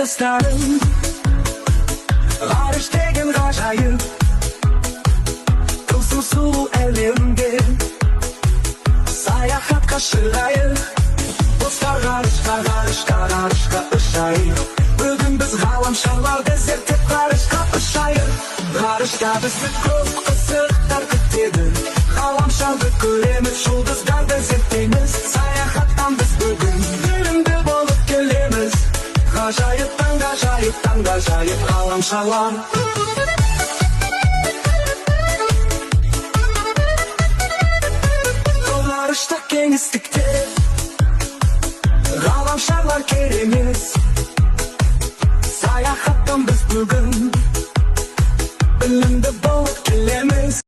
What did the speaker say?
достарым, ғарыш деген ғажайып, тылсым сұлу әлемге саяхатқа шығайық. Достар ғарышқа ұшайық. Бүгін біз ғаламшарларды зерттеп ғарышқа ұшайық. Ғарышта бізді көп қызықтар күтеді. Ғаламшарды көреміз, жұлдыздарды зерттейміз. Саяхаттан біз бүгін білімді болып келеміз. Ғажайыптан ғажайып ғаламшарлар. Ғарышта кеңістікте ғаламшарлар керемет. Саяхаттан біз бүгін білімді болып келеміз.